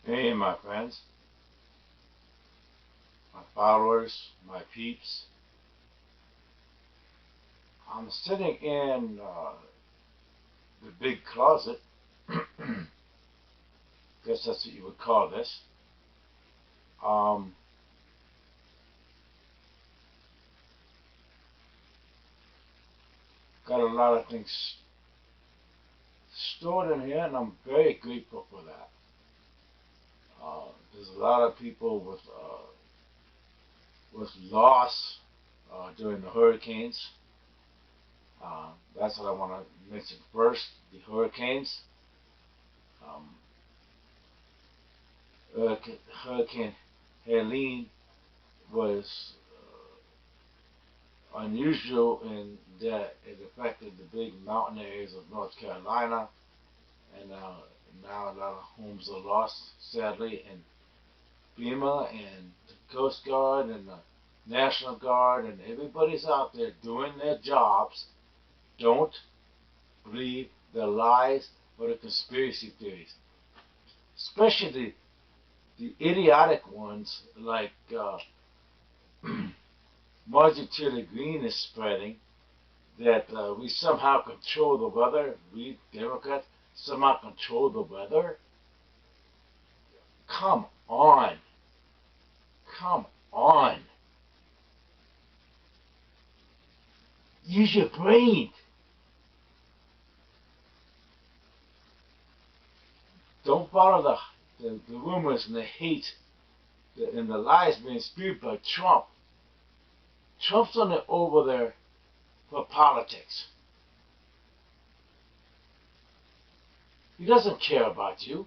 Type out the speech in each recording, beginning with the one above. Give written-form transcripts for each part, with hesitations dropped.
Hey, my friends, my followers, my peeps. I'm sitting in the big closet. Guess that's what you would call this. Got a lot of things stored in here, and I'm very grateful for that. There's a lot of people with loss during the hurricanes. That's what I want to mention first, the hurricanes. Hurricane Helene was unusual in that it affected the big mountain areas of North Carolina, and now a lot of homes are lost, sadly, and FEMA and the Coast Guard and the National Guard and everybody's out there doing their jobs. Don't believe the lies or the conspiracy theories, especially the idiotic ones like Marjorie Taylor Greene is spreading, that we somehow control the weather. We Democrats somehow control the weather. Come on. Come on. Use your brain. Don't follow the rumors and the hate and the lies being spewed by Trump. Trump's only over there for politics. He doesn't care about you.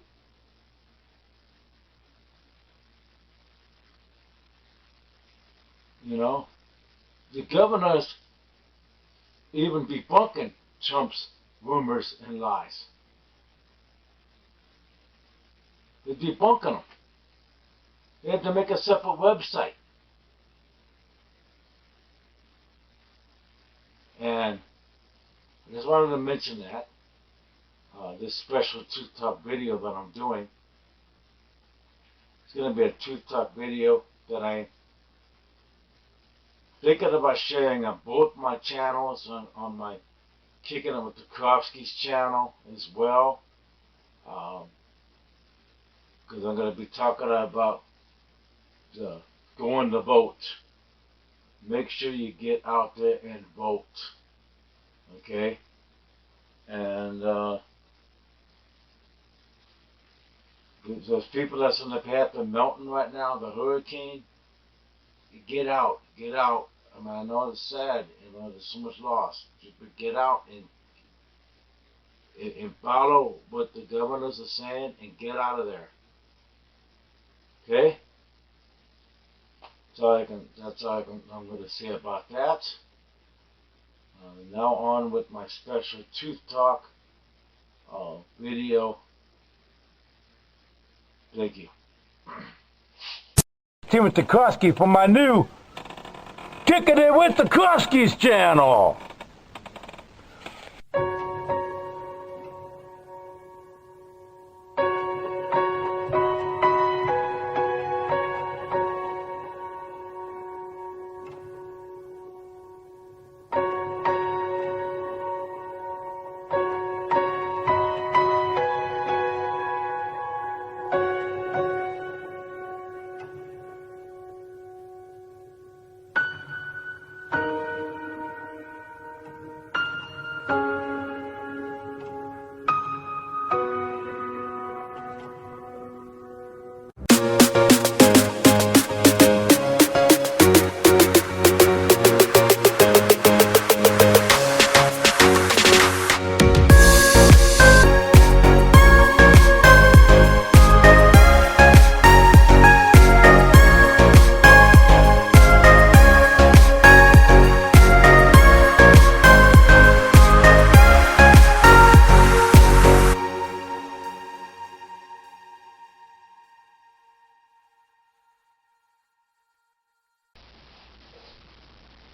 You know, the governors even debunking Trump's rumors and lies. They're debunking them. They had to make a separate website. And I just wanted to mention that. This special Truth Talk video that I'm doing. It's going to be a Truth Talk video that I'm thinking about sharing on both my channels, on my Kicking It with the Krofsky's channel as well. Because I'm going to be talking about going to vote. Make sure you get out there and vote. Okay? And those people that's on the path of melting right now, the hurricane, get out. Get out. I mean, I know it's sad. You know, there's so much loss. But get out and follow what the governors are saying and get out of there. Okay? That's all I'm going to say about that. Now on with my special Truth Talk video. Thank you. Timothy Krofsky from my new Kicking It with the Krofsky's channel.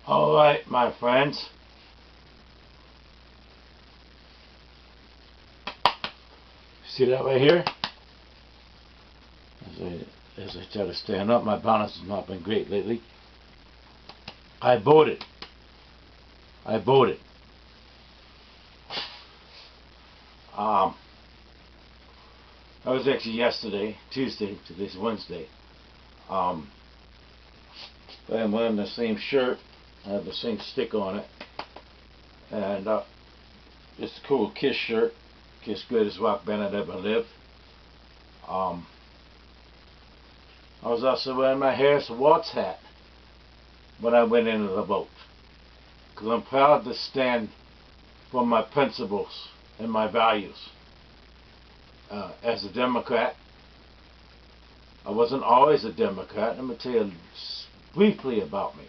Alright, my friends. See that right here? as I try to stand up. My balance has not been great lately. I voted. That was actually yesterday, Tuesday. Today's Wednesday. I'm wearing the same shirt. I have the same sticker on it, and it's a cool Kiss shirt. Kiss, greatest rock band that ever lived. I was also wearing my Harris Walz hat when I went into the vote, because I'm proud to stand for my principles and my values. As a Democrat, I wasn't always a Democrat. Let me tell you briefly about me.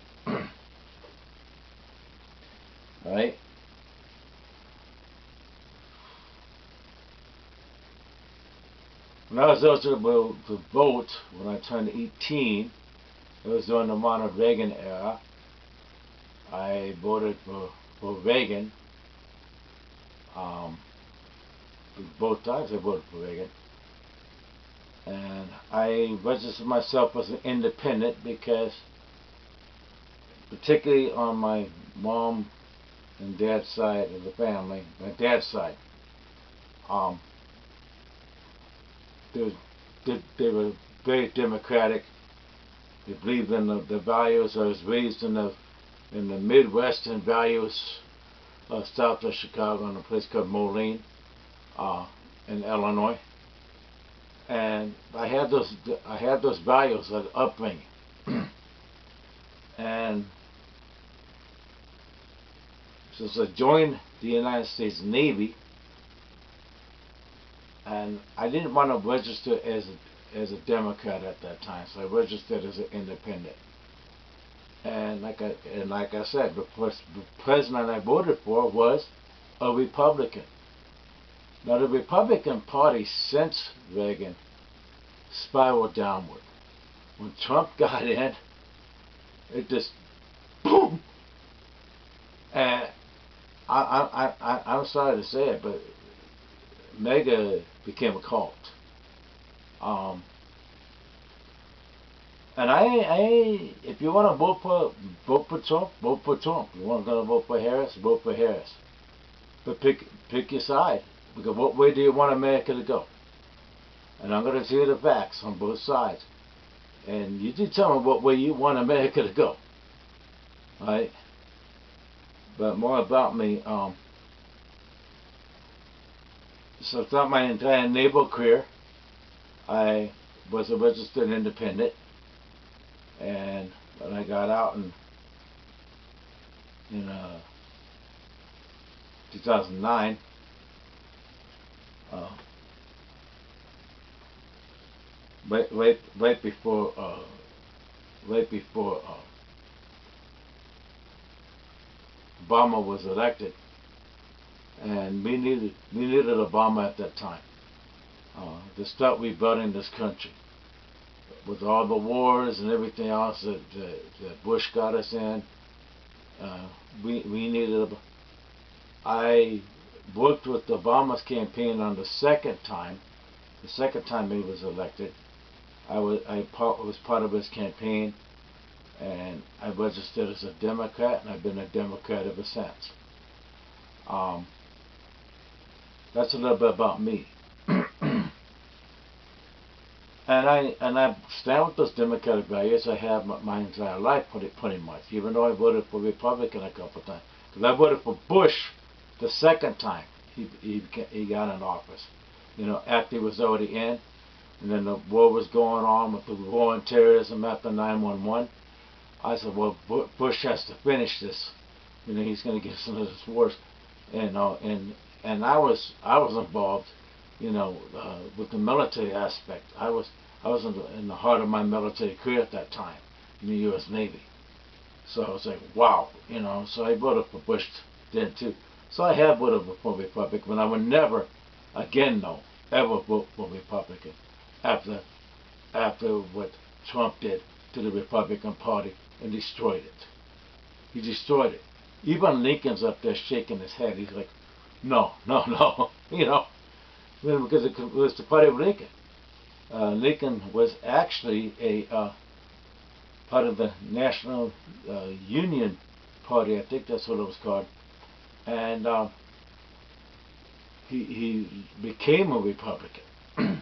Alright? When I was eligible to vote, when I turned 18, it was during the Ronald Reagan era. I voted for Reagan. Both times I voted for Reagan. And I registered myself as an independent because, particularly on my mom and dad's side of the family, my dad's side, they were very democratic. They believed in the values. I was raised in the Midwestern values south of Chicago in a place called Moline in Illinois, and I had those values of upbringing. And since I joined the United States Navy, and I didn't want to register as a Democrat at that time, so I registered as an independent. And like I said, the president I voted for was a Republican. Now the Republican Party since Reagan spiraled downward. When Trump got in, it just boom. And I'm sorry to say it, but MAGA became a cult. And if you want to vote for Trump, vote for Trump. If you want to vote for Harris, vote for Harris. But pick your side, because what way do you want America to go? And I'm going to tell you the facts on both sides, and you just tell me what way you want America to go. All right? But more about me. So throughout my entire naval career, I was a registered independent. And when I got out in 2009, right before Obama was elected, and we needed Obama at that time to start rebuilding this country. With all the wars and everything else that Bush got us in, we needed. I worked with Obama's campaign on the second time. The second time he was elected, I was part of his campaign, and I registered as a Democrat, and I've been a Democrat ever since. That's a little bit about me. And I stand with those democratic values. I have my entire life, pretty much. Even though I voted for Republican a couple of times, because I voted for Bush the second time he got in office. After he was already in, and then the war was going on with the war on terrorism after 9/11. I said, well, Bush has to finish this. He's going to get some of this wars, and I was involved. With the military aspect. I was in the heart of my military career at that time in the U.S. Navy. So I was like, wow, so I voted for Bush then too. So I have voted for Republican, but I would never, again, ever vote for Republican after what Trump did to the Republican Party and destroyed it. He destroyed it. Even Lincoln's up there shaking his head. He's like, no. Because it was the party of Lincoln. Lincoln was actually a part of the National Union Party. I think that's what it was called. And he became a Republican. And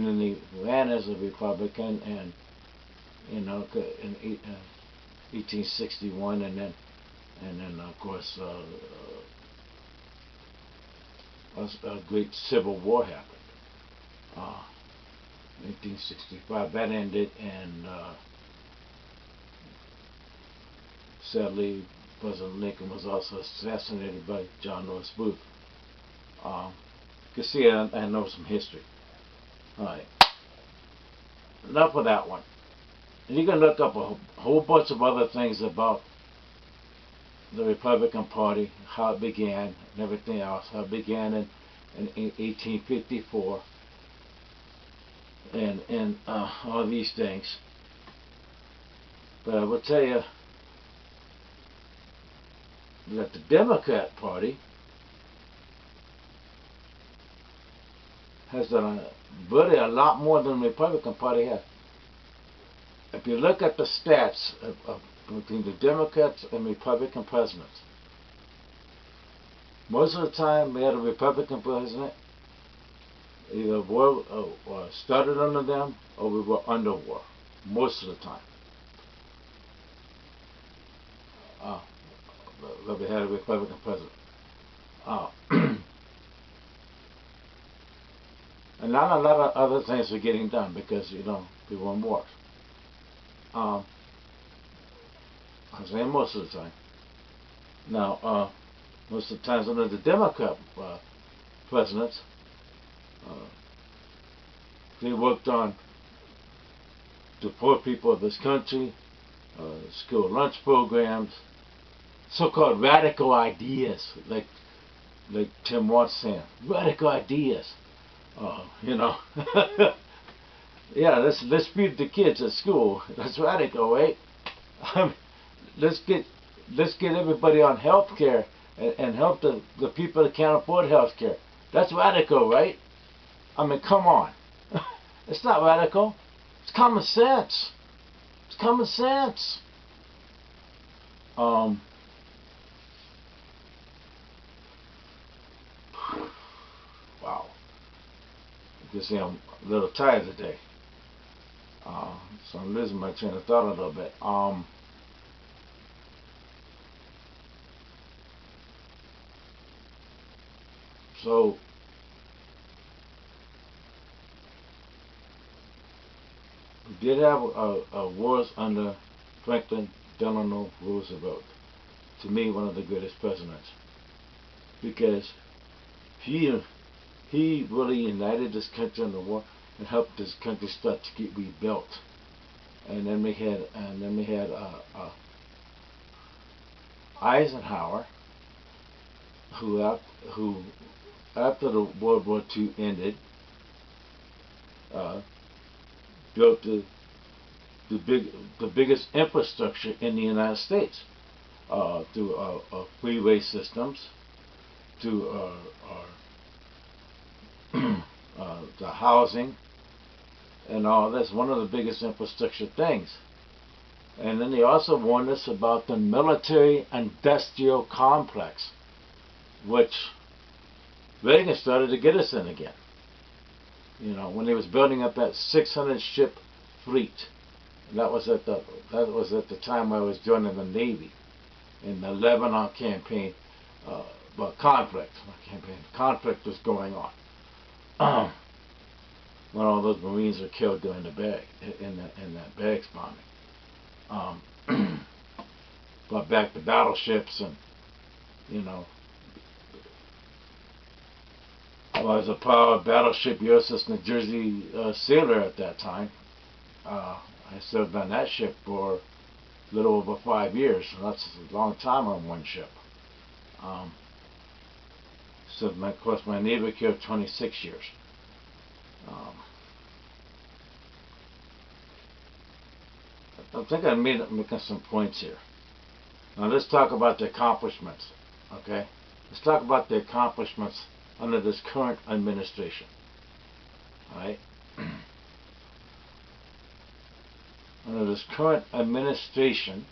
then he ran as a Republican, and in 1861, and then of course a great Civil War happened. 1865, that ended, and sadly President Lincoln was also assassinated by John Lewis Booth. You can see I know some history. Alright, enough of that one. And you can look up a whole bunch of other things about the Republican Party, how it began, and everything else. How it began in 1854, and all these things. But I will tell you that the Democrat Party has done really a lot more than the Republican Party has. If you look at the stats between the Democrats and Republican presidents, most of the time we had a Republican president, either war started under them or we were under war. Most of the time. That we had a Republican president. And not a lot of other things were getting done because, we were in wars. I'm saying most of the time. Now, most of the times under the Democrat presidents, they worked on the poor people of this country, school lunch programs, so-called radical ideas, like Tim was saying, radical ideas. Yeah, let's feed the kids at school. That's radical, right? Let's get everybody on health care and help the people that can't afford health care. That's radical, right? I mean, come on. It's not radical. It's common sense. It's common sense. Wow. You can see I'm a little tired today. So I'm losing my train of thought a little bit. So we did have wars under Franklin Delano Roosevelt. To me, one of the greatest presidents, because he really united this country in the war and helped this country start to get rebuilt. And then we had Eisenhower, who after the World War II ended, built the biggest infrastructure in the United States through freeway systems, to the housing and all this. One of the biggest infrastructure things. And then they also warned us about the military-industrial complex, which Reagan started to get us in again. When he was building up that 600 ship fleet. That was at the time I was joining the Navy in the Lebanon campaign. Conflict was going on. When all those Marines were killed during the in that Bags bombing. Brought back the battleships, and I was a proud battleship USS New Jersey sailor at that time. I served on that ship for a little over 5 years. So that's a long time on one ship. So of course my neighbor killed 26 years. I think I'm making some points here. Now let's talk about the accomplishments. Okay? Let's talk about the accomplishments under this current administration. Alright? under this current administration,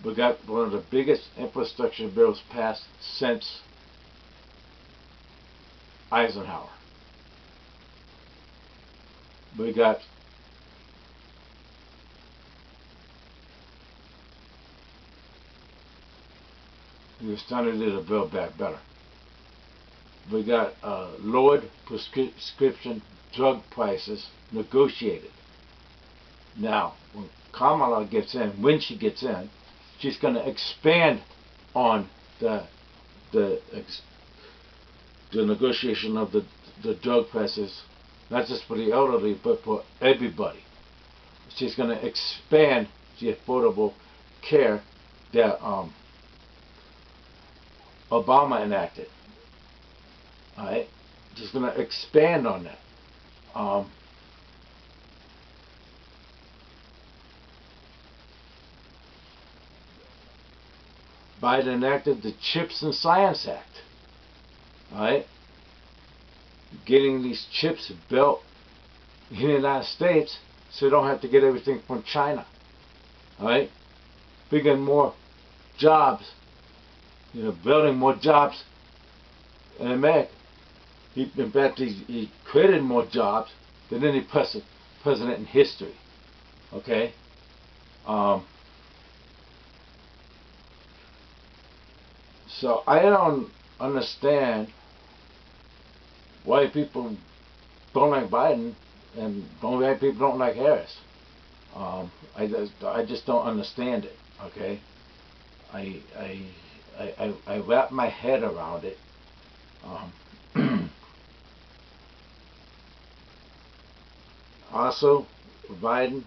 we got one of the biggest infrastructure bills passed since Eisenhower. We got we were starting to do the Build Back Better. We got lowered prescription drug prices negotiated. Now, when Kamala gets in, when she gets in, she's going to expand on the negotiation of the drug prices, not just for the elderly, but for everybody. She's going to expand the affordable care that Obama enacted. All right, she's going to expand on that. Biden enacted the Chips and Science Act. All right, getting these chips built in the United States so you don't have to get everything from China. All right, bringing more jobs, building more jobs in America. In fact, he created more jobs than any president in history. Okay. So I don't understand why people don't like Biden and why people don't like Harris. I just don't understand it. Okay. I wrap my head around it. Also, Biden,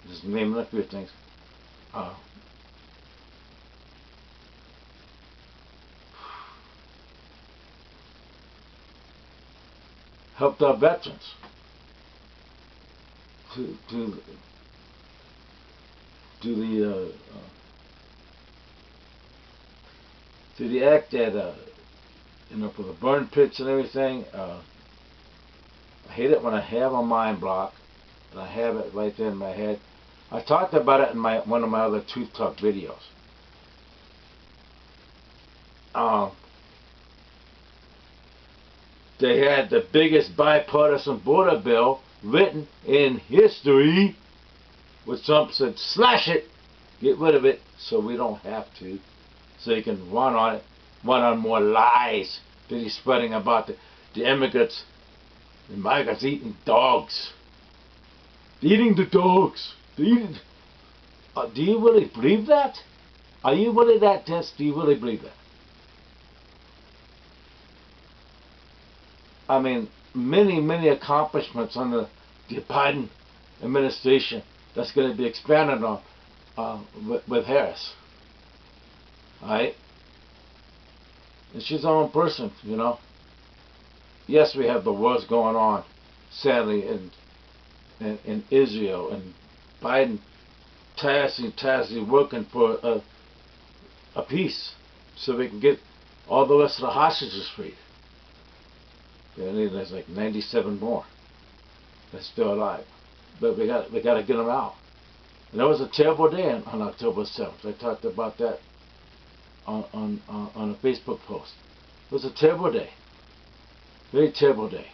just naming a few things, helped our veterans to the act that for the burn pits and everything. I hate it when I have a mind block and I have it right there in my head. I talked about it in one of my other Truth Talk videos. They had the biggest bipartisan border bill written in history, which Trump said, slash it, get rid of it, so we don't have to, so he can run on it, run on more lies that he's spreading about the immigrants. The MAGA's eating dogs. They're eating the dogs. Do you really believe that? Are you really that dense? Do you really believe that? I mean, many accomplishments under the Biden administration that's going to be expanded on with Harris. Alright? And she's her own person, Yes, we have the wars going on, sadly, in Israel, and Biden tirelessly working for a peace so we can get all the rest of the hostages freed. There's like 97 more that's still alive, but we got to get them out. And that was a terrible day on October 7th. I talked about that on a Facebook post. It was a terrible day. Very terrible day.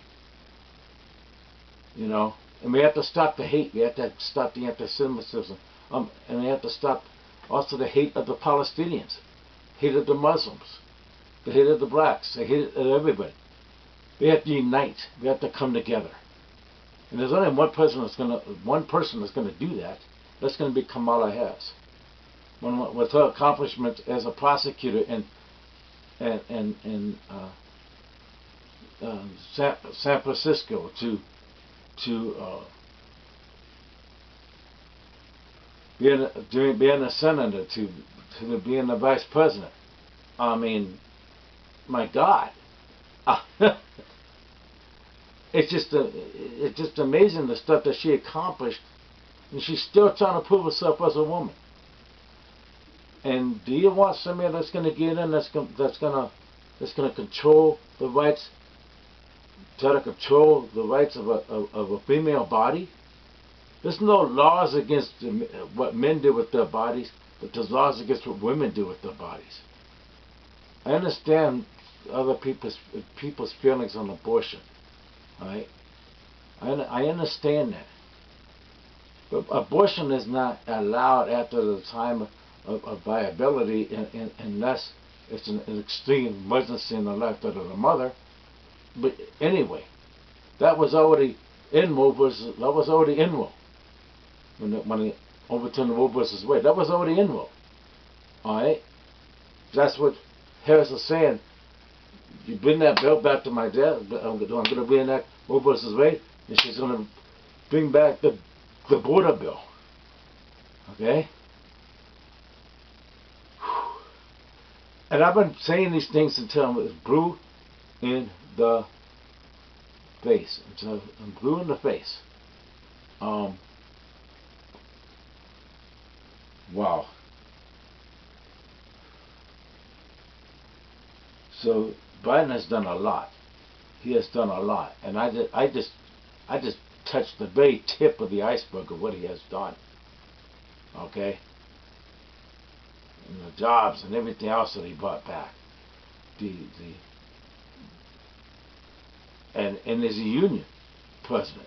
And we have to stop the hate. We have to stop the anti-Semitism. And we have to stop also the hate of the Palestinians, hate of the Muslims, the hate of the blacks, the hate of everybody. We have to unite. We have to come together. And there's only one person that's going to do that. That's going to be Kamala Harris. With her accomplishments as a prosecutor in San Francisco to being a senator to being the vice president. I mean, my God, it's just amazing the stuff that she accomplished, and she's still trying to prove herself as a woman. And do you want somebody that's going to get in, that's going to control the rights try to control the rights of a female body. There's no laws against what men do with their bodies, but there's laws against what women do with their bodies. I understand other people's feelings on abortion, right? I understand that. But abortion is not allowed after the time of viability unless it's an extreme emergency in the life of the mother. But anyway, that was already in Roe versus, that was already in Roe. When they overturned Roe versus Wade, that was already in Roe. Alright? That's what Harris is saying. You bring that bill back to my desk, I'm going to reenact Roe versus Wade, and she's going to bring back the border bill. Okay? And I've been saying these things until I'm blue in the face. Until I'm blue in the face. Wow. So Biden has done a lot. He has done a lot, and I just touched the very tip of the iceberg of what he has done. Okay, and the jobs and everything else that he brought back. And as a union president,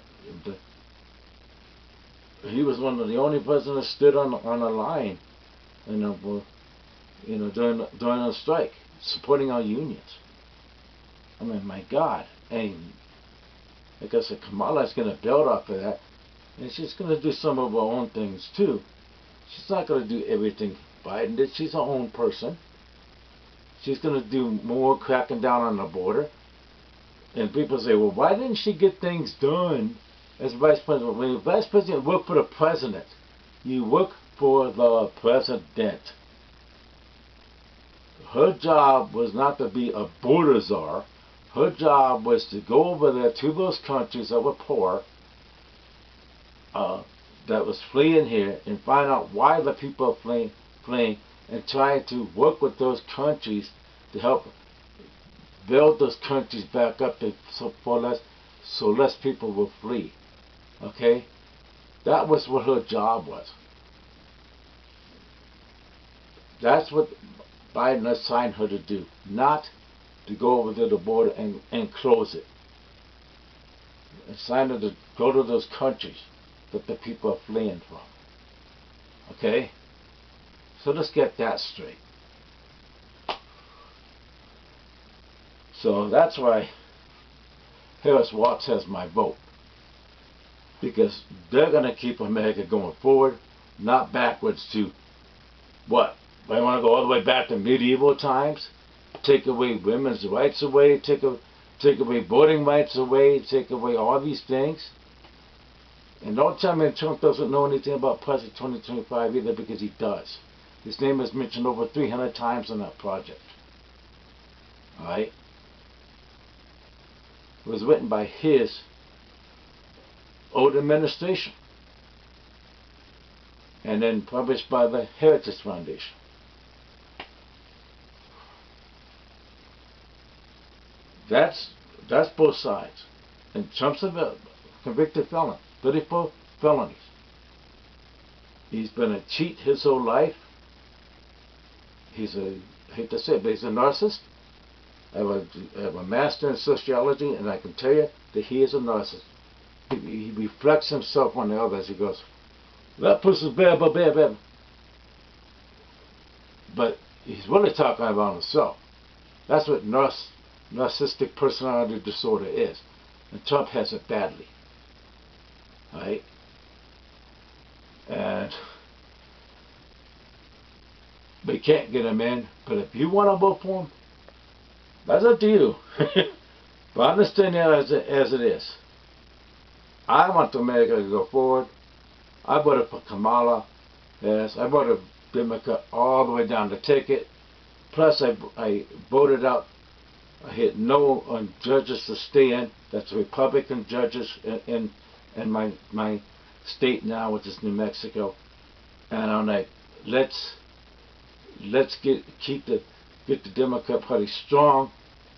he was one of the only presidents that stood on a line, during a strike, supporting our unions. I mean, my God. And like I said, Kamala's going to build off of that, and she's going to do some of her own things too. She's not going to do everything Biden did. She's her own person. She's going to do more cracking down on the border. And people say, well, why didn't she get things done as vice president? When you're vice president, you work for the president. You work for the president. Her job was not to be a border czar. Her job was to go over there to those countries that were poor, that was fleeing here, and find out why the people are fleeing, and try to work with those countries to help build those countries back up so less people will flee. Okay? That was what her job was. That's what Biden assigned her to do, not to go over to the border and close it. Assigned her to go to those countries that the people are fleeing from. Okay? So let's get that straight. So that's why Harris Walz has my vote. Because they're going to keep America going forward, not backwards to what? They want to go all the way back to medieval times? Take away women's rights away, take away voting rights away, take away all these things. And don't tell me Trump doesn't know anything about President 2025 either, because he does. His name is mentioned over 300 times in that project. Alright? It was written by his old administration. And then published by the Heritage Foundation. That's both sides. And Trump's a convicted felon. 34 felonies. He's been a cheat his whole life. He's I hate to say it, but he's a narcissist. I have a master in sociology, and I can tell you that he is a narcissist. He reflects himself on the others. He goes, that person's bad, bad. But he's really talking about himself. That's what narcissistic personality disorder is. And Trump has it badly. Right? And we can't get him in. But if you want to vote for him, that's up to you. But understand it as it is. I want America to go forward. I voted for Kamala. Yes, I voted Democrat all the way down the ticket. Plus, I voted out. I hit no on judges to stay in. That's Republican judges in my state now, which is New Mexico. And I'm like, let's get the Democrat Party strong.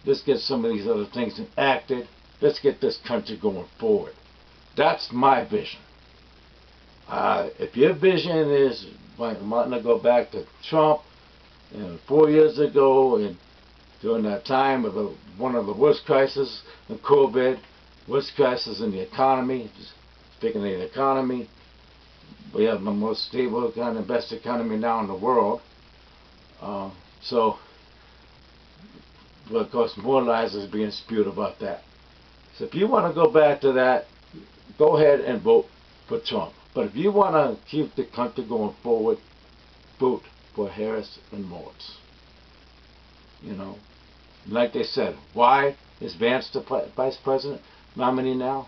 Let's get some of these other things enacted. let's get this country going forward. That's my vision. If your vision is wanting to go back to Trump, 4 years ago, and during that time of one of the worst crises in COVID, worst crisis in the economy, speaking of the economy, we have the most stable kind of best economy now in the world. So, of course, more lies is being spewed about that. So if you want to go back to that, go ahead and vote for Trump. But if you want to keep the country going forward, vote for Harris and Walz. Like they said, why is Vance the vice president nominee now?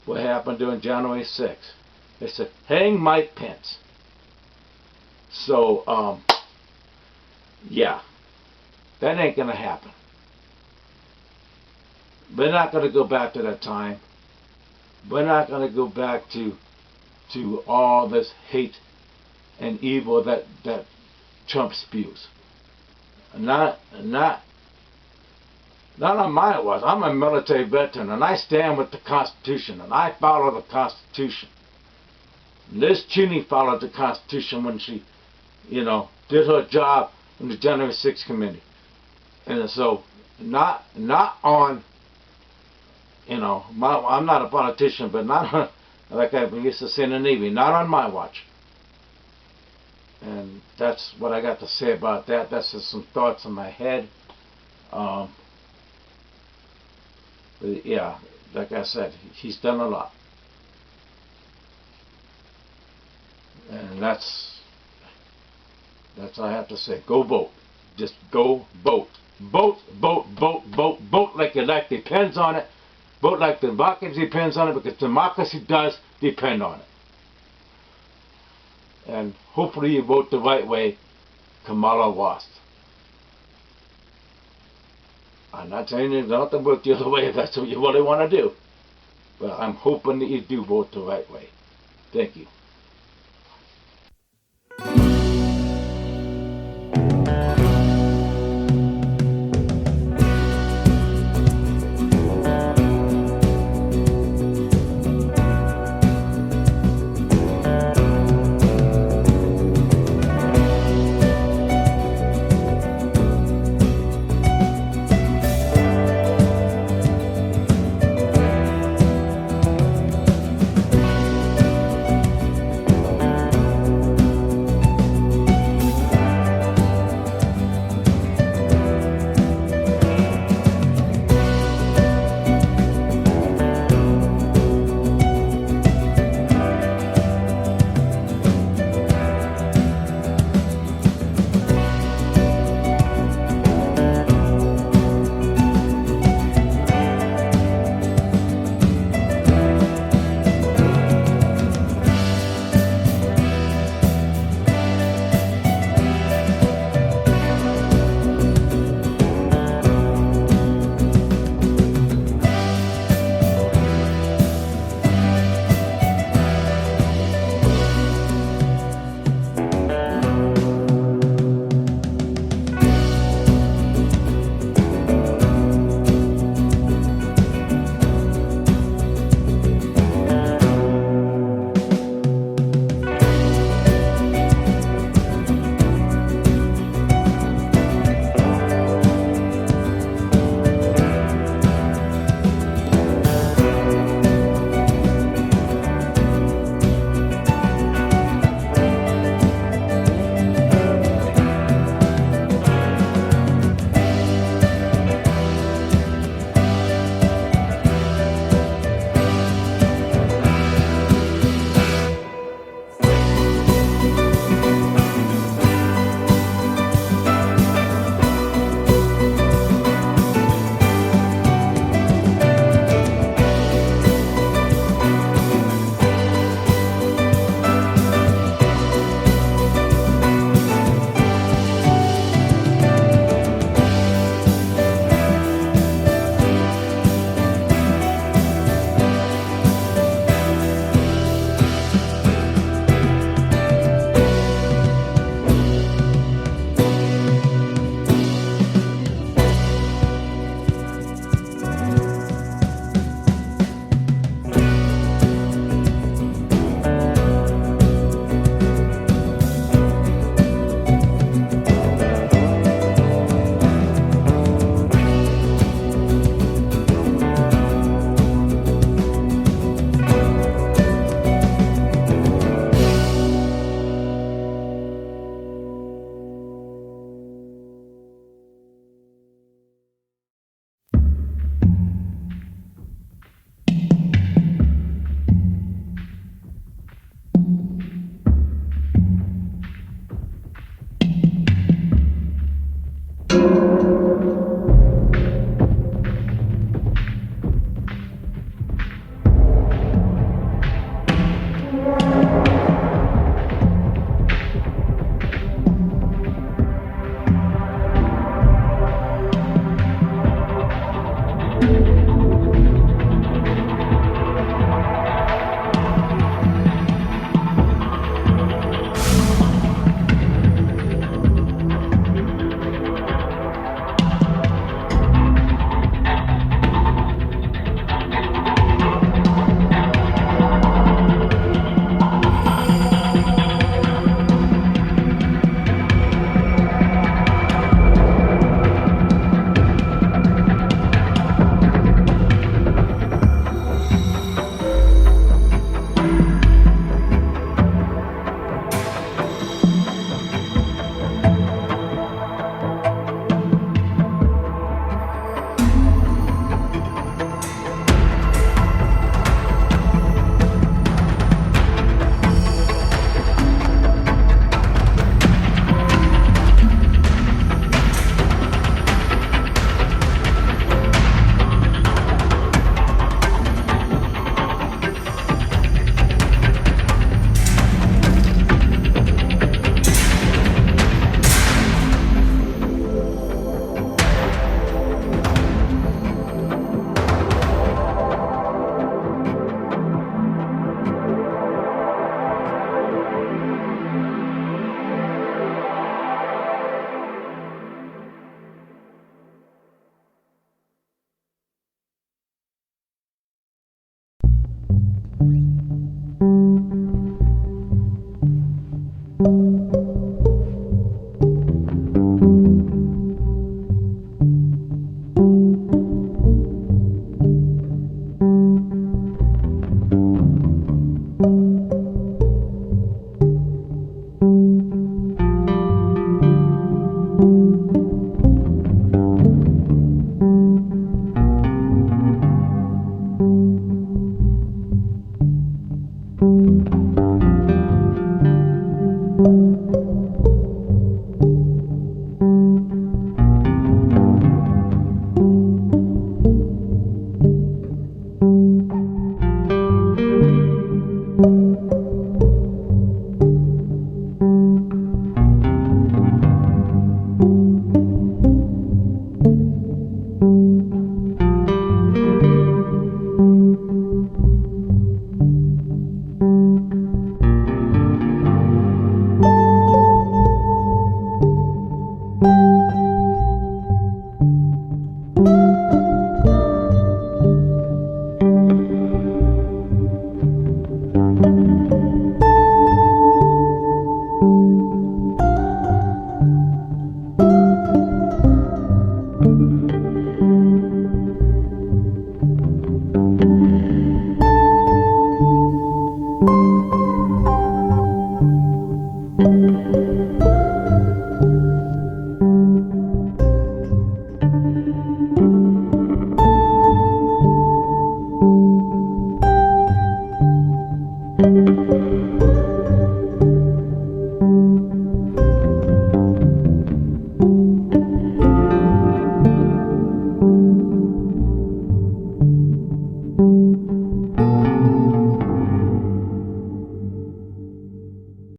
What happened during January 6th? They said, hang Mike Pence. So, yeah, that ain't going to happen. We're not going to go back to that time. We're not going to go back to all this hate and evil that Trump spews. Not on my watch. I'm a military veteran, and I stand with the Constitution, and I follow the Constitution. Liz Cheney followed the Constitution when she, did her job in the January 6th committee. And so, not on, I'm not a politician, but not on, like I used to say in the Navy, not on my watch. And that's what I got to say about that. That's just some thoughts in my head. But yeah, like I said, he's done a lot. And that's all I have to say. Go vote. Just go vote. Vote, vote, vote, vote, vote like your life depends on it. Vote like democracy depends on it, because democracy does depend on it. And hopefully you vote the right way, Kamala Walz. I'm not saying you don't have to vote the other way if that's what you really want to do. But I'm hoping that you do vote the right way. Thank you. Bye.